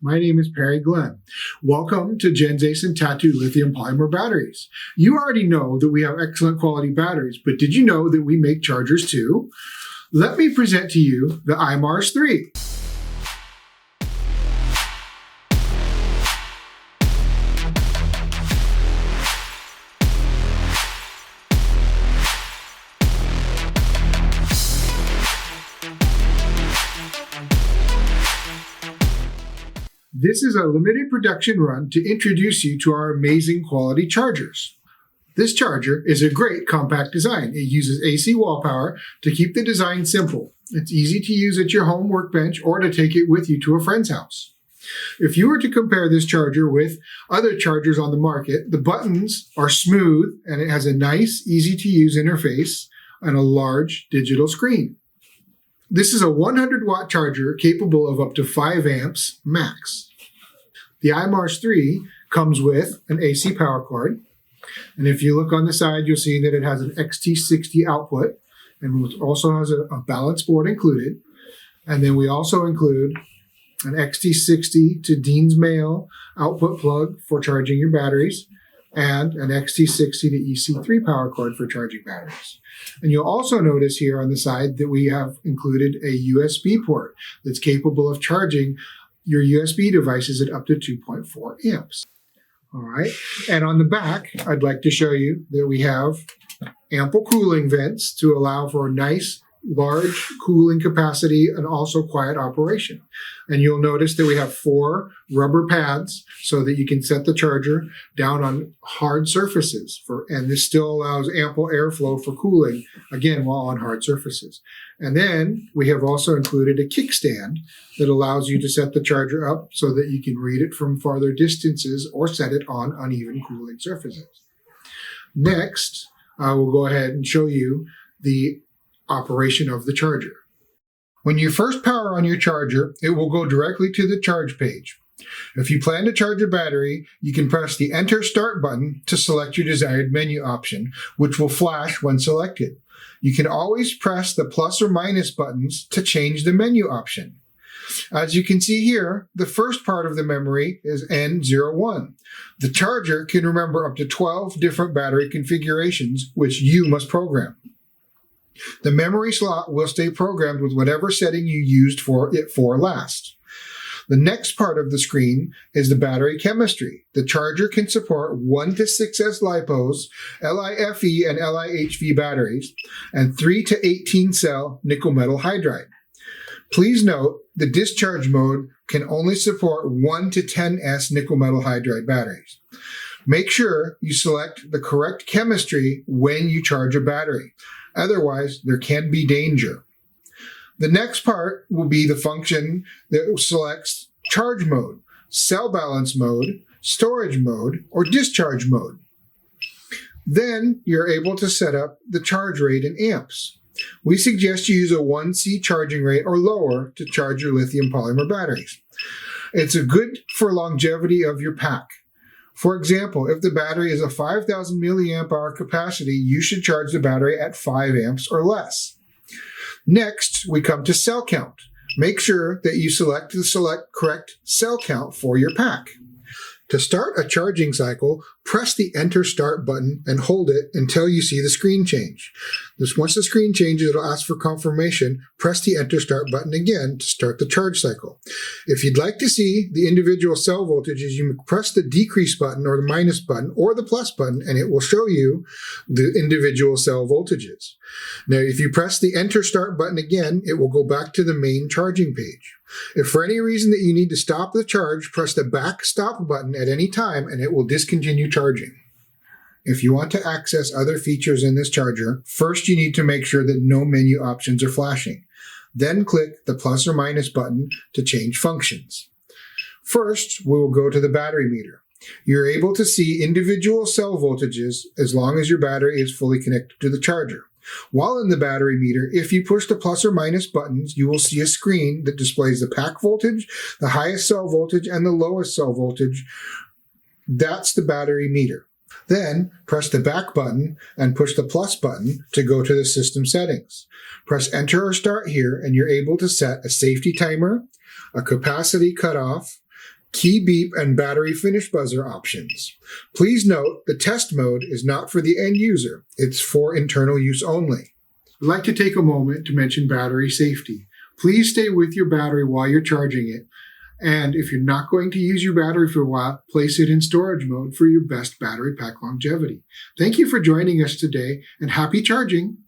My name is Perry Glenn. Welcome to Genzace and Tattu lithium polymer batteries. You already know that we have excellent quality batteries, but did you know that we make chargers too? Let me present to you the ImarsIII. This is a limited production run to introduce you to our amazing quality chargers. This charger is a great compact design. It uses AC wall power to keep the design simple. It's easy to use at your home workbench or to take it with you to a friend's house. If you were to compare this charger with other chargers on the market, the buttons are smooth and it has a nice, easy to use interface and a large digital screen. This is a 100-watt charger capable of up to 5 amps max. The ImarsIII comes with an AC power cord, and if you look on the side, you'll see that it has an XT60 output, and it also has a balance board included. And then we also include an XT60 to Dean's Mail output plug for charging your batteries, and an XT60 to EC3 power cord for charging batteries. And you'll also notice here on the side that we have included a USB port that's capable of charging your USB devices at up to 2.4 amps. All right, and on the back, I'd like to show you that we have ample cooling vents to allow for a nice, large cooling capacity and also quiet operation. And you'll notice that we have 4 rubber pads so that you can set the charger down on hard surfaces, and this still allows ample airflow for cooling, again, while on hard surfaces. And then we have also included a kickstand that allows you to set the charger up so that you can read it from farther distances or set it on uneven cooling surfaces. Next, I will go ahead and show you the operation of the charger. When you first power on your charger, it will go directly to the charge page. If you plan to charge a battery, you can press the Enter Start button to select your desired menu option, which will flash when selected. You can always press the plus or minus buttons to change the menu option. As you can see here, the first part of the memory is N01. The charger can remember up to 12 different battery configurations, which you must program. The memory slot will stay programmed with whatever setting you used for it last. The next part of the screen is the battery chemistry. The charger can support 1 to 6S LiPos, LiFe and LiHV batteries, and 3 to 18 cell nickel metal hydride. Please note the discharge mode can only support 1 to 10S nickel metal hydride batteries. Make sure you select the correct chemistry when you charge a battery. Otherwise, there can be danger. The next part will be the function that selects charge mode, cell balance mode, storage mode, or discharge mode. Then you're able to set up the charge rate in amps. We suggest you use a 1C charging rate or lower to charge your lithium polymer batteries. It's good for longevity of your pack. For example, if the battery is a 5,000 milliamp hour capacity, you should charge the battery at 5 amps or less. Next, we come to cell count. Make sure that you select the correct cell count for your pack. To start a charging cycle, press the Enter Start button and hold it until you see the screen change. Once the screen changes, it'll ask for confirmation. Press the Enter Start button again to start the charge cycle. If you'd like to see the individual cell voltages, you press the decrease button or the minus button or the plus button, and it will show you the individual cell voltages. Now, if you press the Enter Start button again, it will go back to the main charging page. If for any reason that you need to stop the charge, press the back stop button at any time and it will discontinue charging. If you want to access other features in this charger, first you need to make sure that no menu options are flashing. Then click the plus or minus button to change functions. First, we will go to the battery meter. You're able to see individual cell voltages as long as your battery is fully connected to the charger. While in the battery meter, if you push the plus or minus buttons, you will see a screen that displays the pack voltage, the highest cell voltage, and the lowest cell voltage. That's the battery meter. Then press the back button and push the plus button to go to the system settings. Press Enter or Start here, and you're able to set a safety timer, a capacity cutoff, key beep and battery finish buzzer options. Please note the test mode is not for the end user. It's for internal use only. I'd like to take a moment to mention battery safety. Please stay with your battery while you're charging it. And if you're not going to use your battery for a while, place it in storage mode for your best battery pack longevity. Thank you for joining us today, and happy charging!